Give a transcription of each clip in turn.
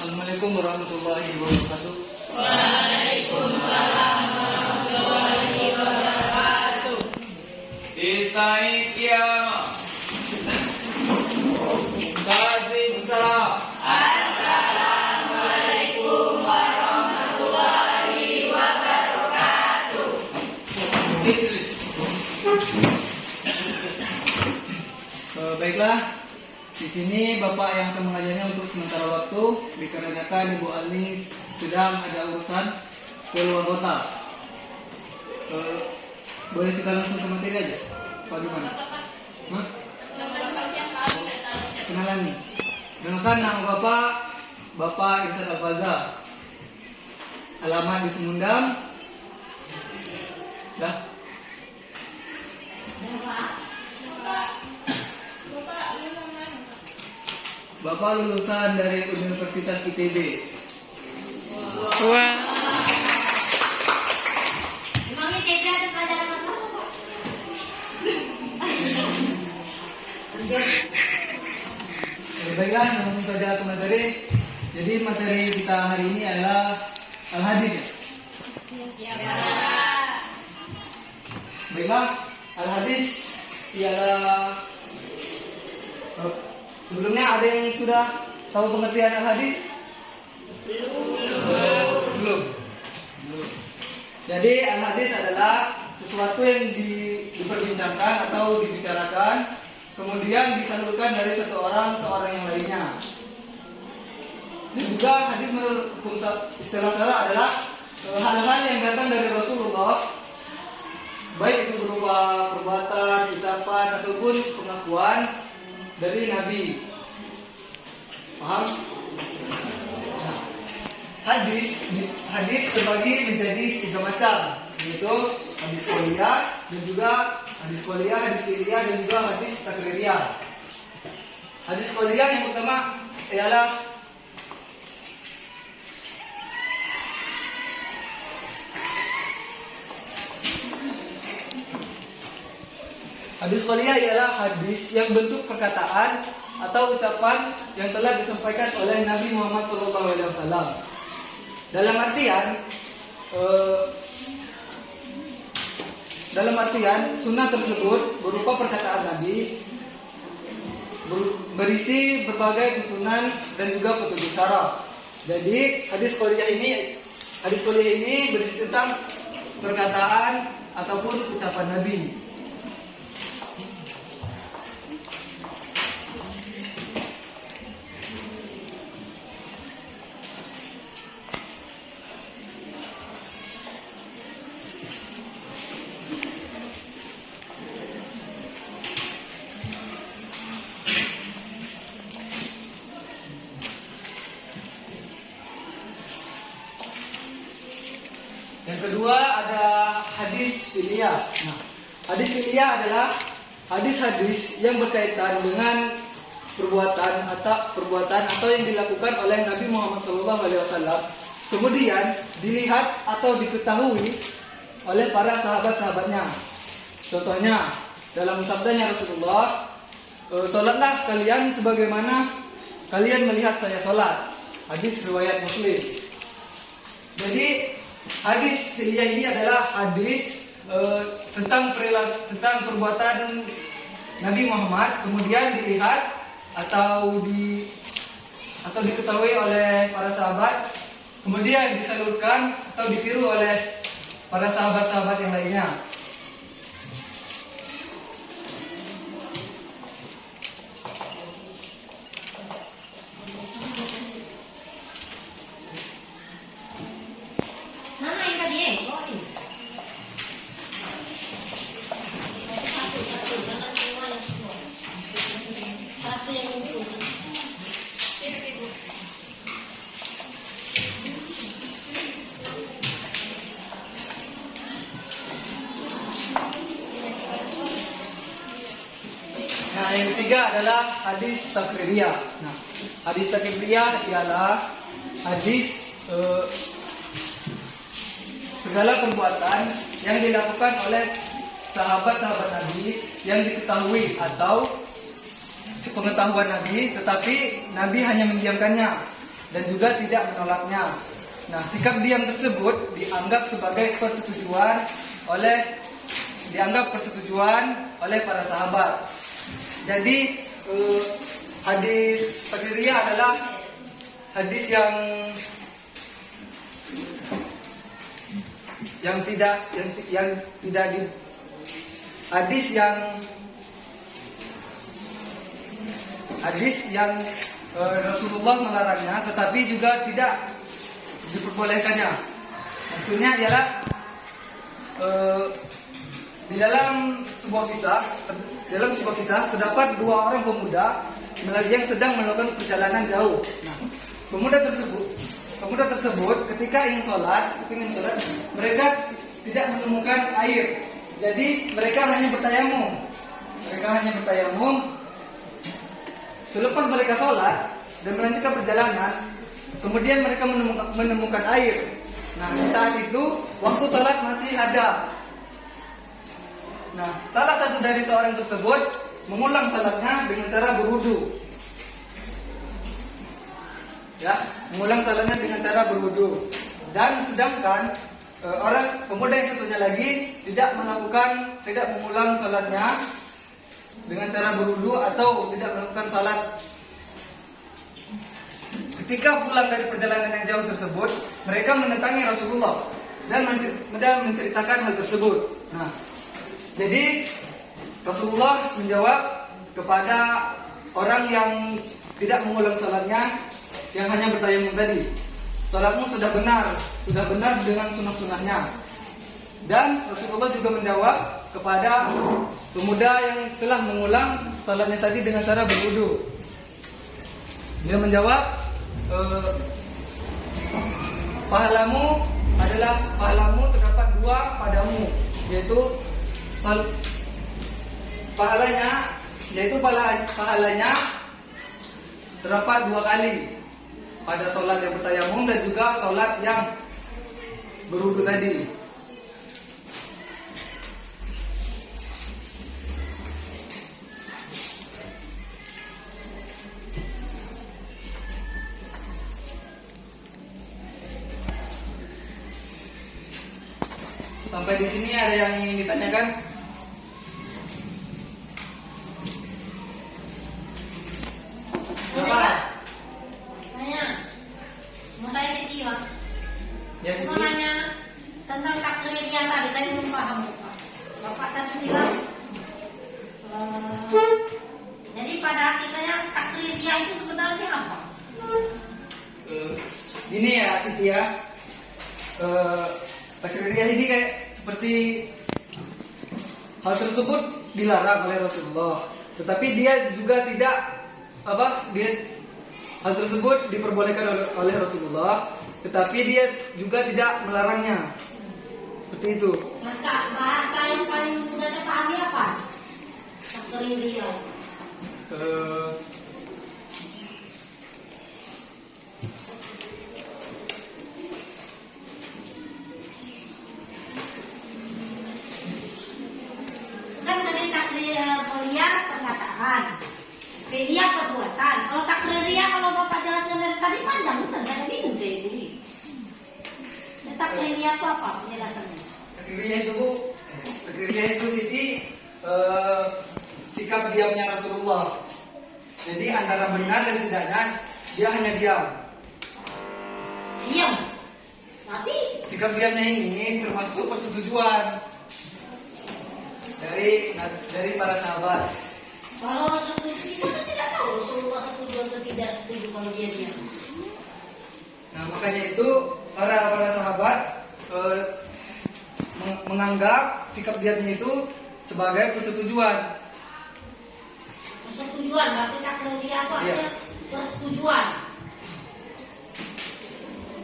Assalamualaikum warahmatullahi wabarakatuh. Waalaikumsalam warahmatullahi wabarakatuh. Istai Kiyama Tazim Salam. Assalamualaikum warahmatullahi wabarakatuh. Baiklah, di sini Bapak yang akan mengajarnya untuk sementara waktu dikarenakan Ibu Anis sedang ada urusan keluar kota. Boleh kita langsung ke materi aja? Apa gimana? Hah? Kenalan nih. Kenalkan nama Bapak Irsad Al-Faza. Alamat di Semundam. Dah. Bapak lulusan dari Universitas ITB. Wah. Emang ITB ada pelajaran apa, Pak? Baiklah, langsung saja ke materi. Jadi materi kita hari ini adalah Al-Hadis. Ya. Baiklah, Al-Hadis ialah sebelumnya ada yang sudah tahu pengertian Al-Hadis? Belum. Jadi Al-Hadis adalah sesuatu yang diperbincangkan atau dibicarakan, kemudian disalurkan dari satu orang ke orang yang lainnya. Dan juga hadis menurut hukum istilah syara adalah hal-hal yang datang dari Rasulullah, baik itu berupa perbuatan, ucapan ataupun pengakuan dari Nabi. Paham? Nah, hadis terbagi menjadi 3 macam, yaitu hadis qauliyah dan juga hadis qauliyah, hadis fi'liyah dan juga hadis takririyah. Hadis qauliyah yang pertama ialah hadis qauliyah ialah hadis yang bentuk perkataan atau ucapan yang telah disampaikan oleh Nabi Muhammad SAW. Dalam artian sunnah tersebut berupa perkataan Nabi, berisi berbagai tuntunan dan juga petunjuk syara. Jadi hadis qauliyah ini berisi tentang perkataan ataupun ucapan Nabi. Yang kedua ada hadis fi'liyah. Nah, hadis fi'liyah adalah hadis-hadis yang berkaitan dengan perbuatan atau yang dilakukan oleh Nabi Muhammad SAW, kemudian dilihat atau diketahui oleh para sahabat-sahabatnya. Contohnya dalam sabdanya Rasulullah, "Salatlah kalian sebagaimana kalian melihat saya salat." Hadis riwayat Muslim. Jadi hadis fi'liyah ini adalah hadis tentang perbuatan Nabi Muhammad, kemudian dilihat atau diketahui oleh para sahabat, kemudian disalurkan atau ditiru oleh para sahabat-sahabat yang lainnya. Mana yang tadi ya? Oh, sini. Satu yang itu. Nah, yang ketiga adalah hadis takririyah. Nah, hadis takririyah ialah hadis segala perbuatan yang dilakukan oleh sahabat-sahabat Nabi yang diketahui atau sepengetahuan Nabi, tetapi Nabi hanya mendiamkannya. dan juga tidak menolaknya. Nah, sikap diam tersebut dianggap sebagai persetujuan oleh para sahabat. Jadi hadis takririyah adalah hadis yang Rasulullah melarangnya, tetapi juga tidak diperbolehkannya. Maksudnya ialah di dalam sebuah kisah terdapat dua orang pemuda yang sedang melakukan perjalanan jauh. Nah, pemuda tersebut ketika ingin sholat, mereka tidak menemukan air. Jadi mereka hanya bertayamum. Selepas mereka sholat dan melanjutkan perjalanan, kemudian mereka menemukan air. Nah, di saat itu waktu sholat masih ada. Nah, salah satu dari seorang tersebut mengulang salatnya dengan cara berwudu. Mengulang salatnya dengan cara berwudu. Dan sedangkan orang pemuda yang satunya lagi tidak mengulang salatnya dengan cara berwudu atau tidak melakukan salat. Ketika pulang dari perjalanan yang jauh tersebut, mereka mendatangi Rasulullah dan menceritakan hal tersebut. Nah, jadi Rasulullah menjawab kepada orang yang tidak mengulang salatnya, yang hanya bertayamum tadi, salatmu sudah benar dengan sunnah-sunnahnya. Dan Rasulullah juga menjawab kepada pemuda yang telah mengulang salatnya tadi dengan cara berwudu. Dia menjawab, pahalamu terdapat dua padamu, yaitu pahalanya terdapat dua kali pada sholat yang bertayamum dan juga sholat yang berwudu tadi. Sampai di sini ada yang ingin ditanyakan? Mau saya Siti, Pak. Ya, Siti. Mau nanya tentang takririyah tadi, saya belum paham, Pak. Bapak tadi bilang, jadi pada hakikatnya takririyah itu sebenarnya apa? Gini ya, Siti ya. Takririyah ini kayak seperti hal tersebut dilarang oleh Rasulullah, tetapi dia juga tidak hal tersebut diperbolehkan oleh Rasulullah, tetapi dia juga tidak melarangnya. Seperti itu. Bahasa yang paling mudah saya pahami apa? Takririyah. Kan tadi takririyah perkataan, takririyah perbuatan. Kalau takririyah, kalau Bapak jelaskan dari tadi panjang, bukan? Saya bingung saya jadi. Takririyah itu apa penjelasannya? Takririyah itu Siti sikap diamnya Rasulullah. Jadi antara benar dan tidaknya dia hanya diam. Diam. Tapi Sikap diamnya ini termasuk persetujuan dari para sahabat. kalau setuju kita kan tidak tahu Rasulullah setuju atau tidak setuju kalau dia diam. Nah, makanya itu para sahabat menganggap sikap diamnya itu sebagai persetujuan. Persetujuan berarti takririyah itu artinya persetujuan.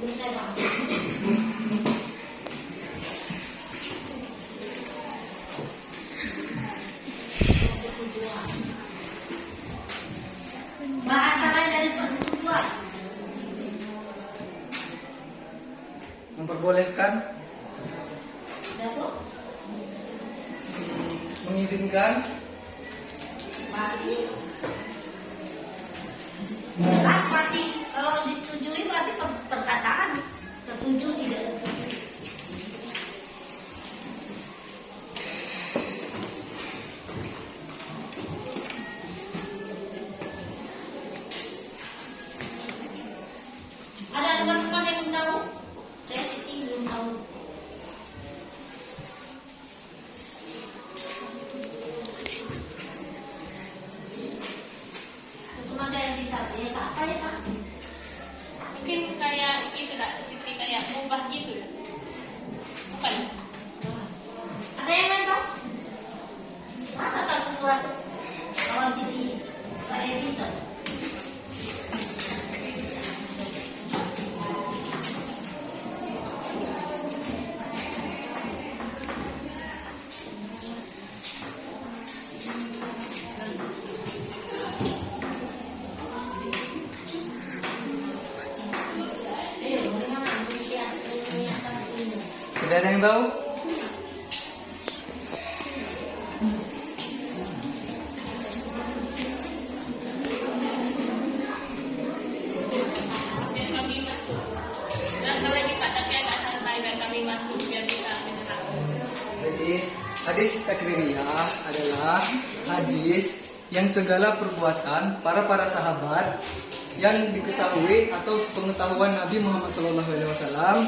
Belum saya paham. Persetujuan. Bahasa lain dari persetujuan. Memperbolehkan, Datuk, mengizinkan, berarti jelas berarti kalau disetujui ya Sa? Mungkin kayak itu kak, Siti kayak mubah gitu ya? Bukan? Ada yang lain toh? Masa satu kelas kawan Siti kayak gitu? Tidak ada yang tahu? Biar kami masuk. Langkah lagi Pak, tapi agak santai biar kami masuk, biar bisa mendengar. Jadi hadis takririyah adalah hadis yang segala perbuatan para sahabat yang diketahui atau pengetahuan Nabi Muhammad SAW,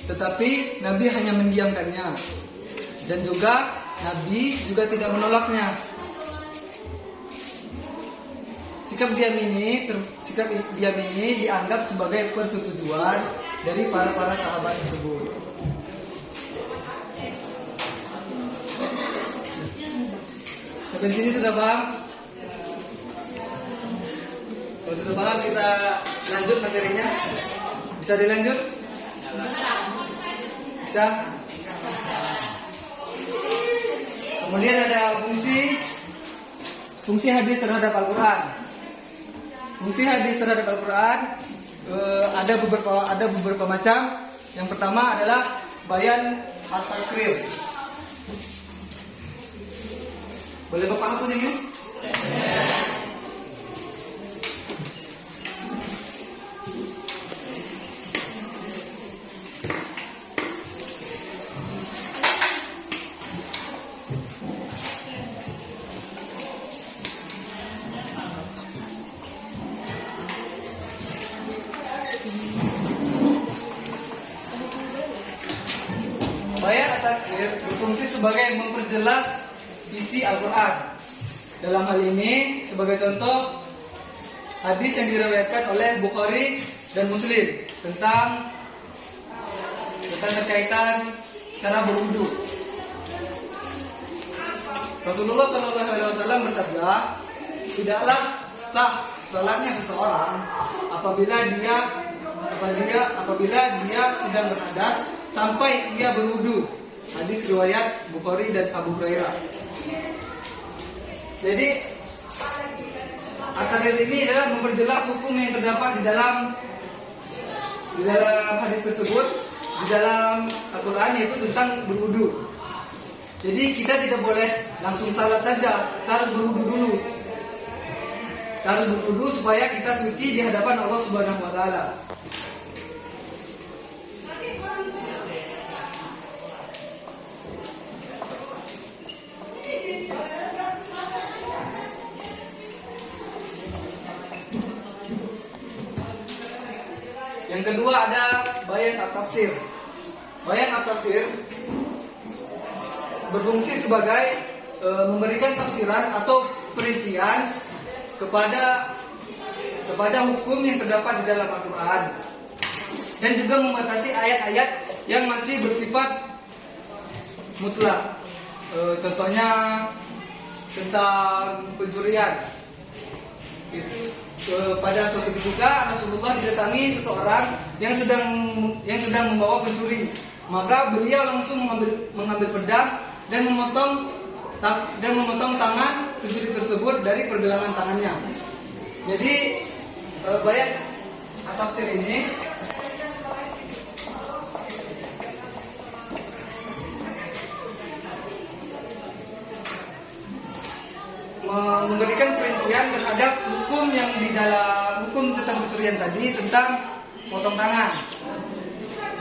tetapi Nabi hanya mendiamkannya, dan juga Nabi juga tidak menolaknya. Sikap diam ini dianggap sebagai persetujuan dari para sahabat tersebut. Sampai sini sudah paham? Kalau sudah paham, kita lanjut materinya. Bisa dilanjut? Bisa? Kemudian ada fungsi hadis terhadap Al-Quran. Fungsi hadis terhadap Al-Quran ada beberapa macam. Yang pertama adalah bayan at-takrir. Boleh Bapak hapus ini? Bayan at-takrir berfungsi sebagai memperjelas isi Al-Quran. Dalam hal ini, sebagai contoh, hadis yang diriwayatkan oleh Bukhari dan Muslim tentang terkaitan cara berwudu. Rasulullah SAW bersabda, tidaklah sah salatnya seseorang apabila dia sedang berhadas sampai ia berwudu. Hadis riwayat Bukhari dan Abu Hurairah. Jadi at-takrir ini adalah memperjelas hukum yang terdapat di dalam hadis tersebut, di dalam Al-Quran, yaitu tentang berwudu. Jadi kita tidak boleh langsung salat saja, kita harus berwudu dulu. Kita harus berwudu supaya kita suci di hadapan Allah Subhanahu wa taala. Yang kedua ada bayan at-tafsir. Bayan at-tafsir berfungsi sebagai memberikan tafsiran atau perincian kepada hukum yang terdapat di dalam Al-Quran, dan juga membatasi ayat-ayat yang masih bersifat mutlak. Contohnya tentang pencurian. Pada suatu ketika Rasulullah didatangi seseorang yang sedang membawa pencuri, maka beliau langsung mengambil pedang dan memotong tangan pencuri tersebut dari pergelangan tangannya. Jadi bayan at-tafsir ini memberikan perincian terhadap hukum yang di dalam hukum tentang pencurian tadi, tentang potong tangan.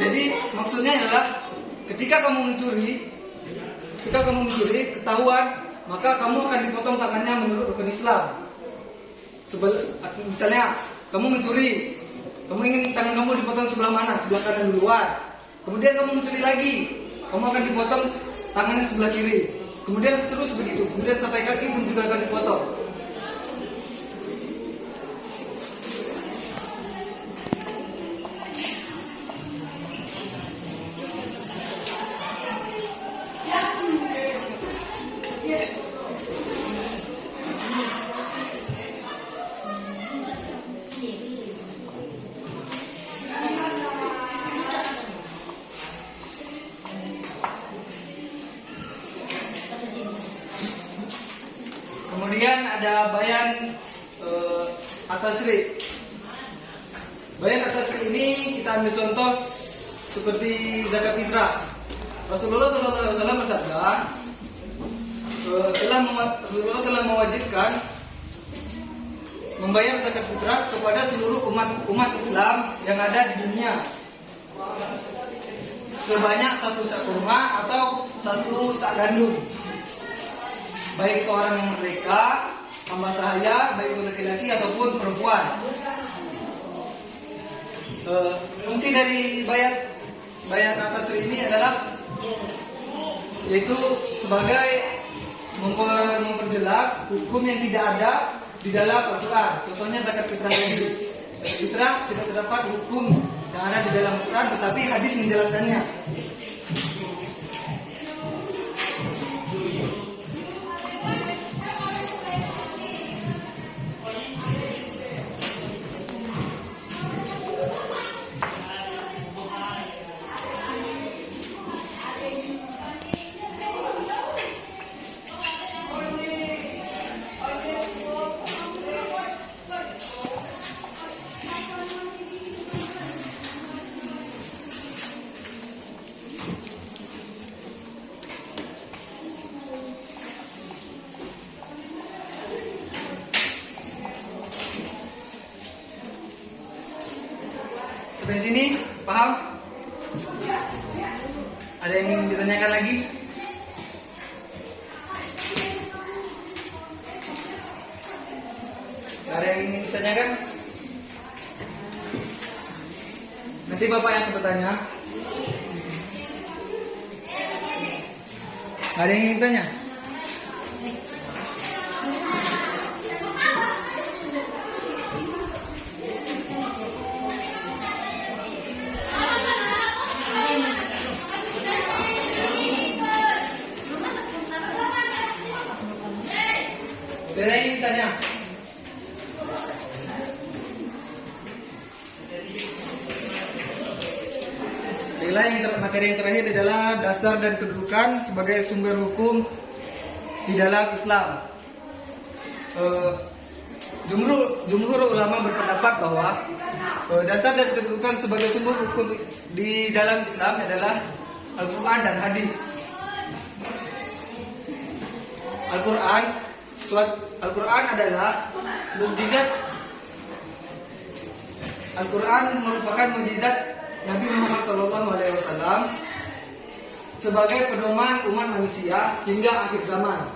Jadi maksudnya adalah ketika kamu mencuri ketahuan, maka kamu akan dipotong tangannya menurut rukun Islam. Misalnya kamu mencuri, kamu ingin tangan kamu dipotong sebelah mana? Sebelah kanan duluan. Kemudian kamu mencuri lagi, kamu akan dipotong tangannya sebelah kiri. Kemudian seterus begitu. Kemudian sampai kaki pun juga akan dipotong. ada bayan at-tasri'. Bayan at-tasri' ini kita ambil contoh seperti zakat fitrah. Rasulullah SAW bersabda, Rasulullah telah mewajibkan membayar zakat fitrah kepada seluruh umat Islam yang ada di dunia, sebanyak 1 sak kurma atau 1 sak gandum, baik itu orang yang merdeka, hamba sahaya, baik itu laki-laki ataupun perempuan. Fungsi dari bayat atas ini adalah yaitu sebagai memperjelas hukum yang tidak ada di dalam Al-Quran. Contohnya zakat fitrah ini. Zakat fitrah tidak terdapat hukum yang ada di dalam Al-Quran, tetapi hadis menjelaskannya. Sampai sini paham? Ada yang ingin ditanyakan lagi? Ada yang ingin ditanyakan? Nanti Bapak yang bertanya. Ada yang ingin tanya? Ada yang ingin tanya? Materi yang terakhir adalah dasar dan kedudukan sebagai sumber hukum di dalam Islam. Jumhur ulama berpendapat bahwa dasar dan kedudukan sebagai sumber hukum di dalam Islam adalah Al-Quran dan hadis. Al-Quran adalah mukjizat. Al-Quran merupakan mukjizat Nabi Muhammad SAW sebagai pedoman umat manusia hingga akhir zaman.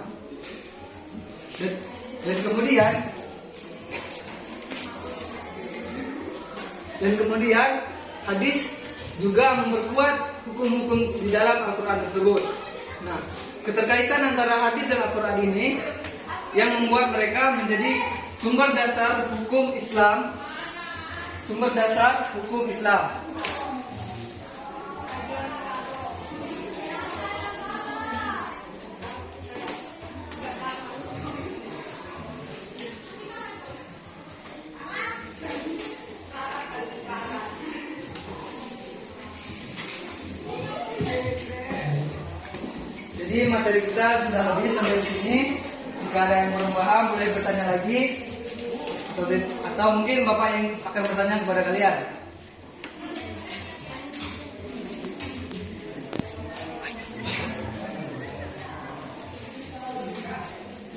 Dan kemudian hadis juga memperkuat hukum-hukum di dalam Al-Quran tersebut. Nah, keterkaitan antara hadis dan Al-Quran ini yang membuat mereka menjadi sumber dasar hukum Islam. Jadi materi kita sudah habis sampai di sini. Jika ada yang belum paham boleh bertanya lagi, atau mungkin Bapak yang akan bertanya kepada kalian.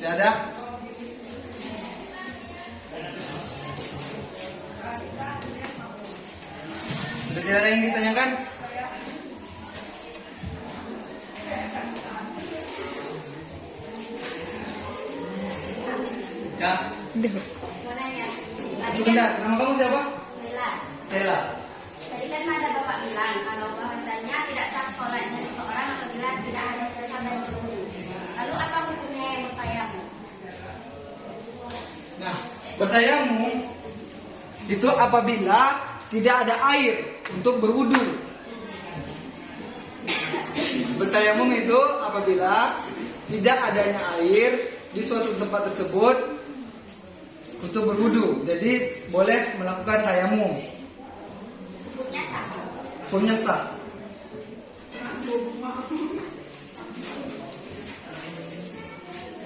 Tidak ada? Sudah tidak ada yang ditanyakan? Ya. Sebentar, nama kamu siapa? Sela. Tadi kan ada Bapak bilang kalau bahwasanya tidak sah sholatnya seseorang apabila tidak ada dasar dan berwudu. Lalu apa hukumnya yang bertayamum? Nah, bertayamum itu apabila tidak ada air untuk berwudu. Bertayamum itu apabila tidak adanya air di suatu tempat tersebut untuk berwudu. Jadi boleh melakukan tayamum. Hukumnya sah.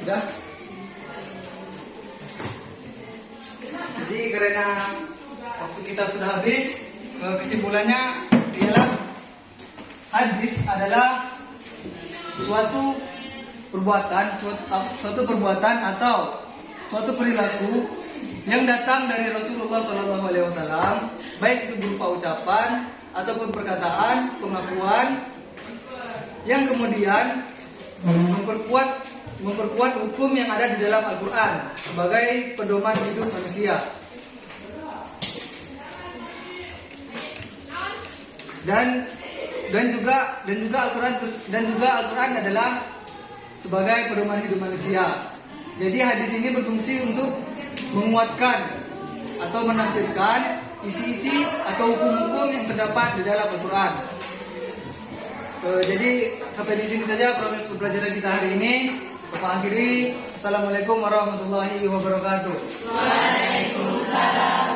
Sudah? Jadi karena waktu kita sudah habis, kesimpulannya ialah hadis adalah suatu perbuatan atau suatu perilaku yang datang dari Rasulullah SAW, baik itu berupa ucapan ataupun perkataan, pengakuan, yang kemudian memperkuat hukum yang ada di dalam Al-Quran sebagai pedoman hidup manusia. Dan juga Al-Quran adalah sebagai pedoman hidup manusia. Jadi hadis ini berfungsi untuk menguatkan atau menafsirkan isi-isi atau hukum-hukum yang terdapat di dalam Al-Quran. Jadi sampai di sini saja proses pembelajaran kita hari ini. Bapak akhiri. Assalamualaikum warahmatullahi wabarakatuh. Waalaikumsalam.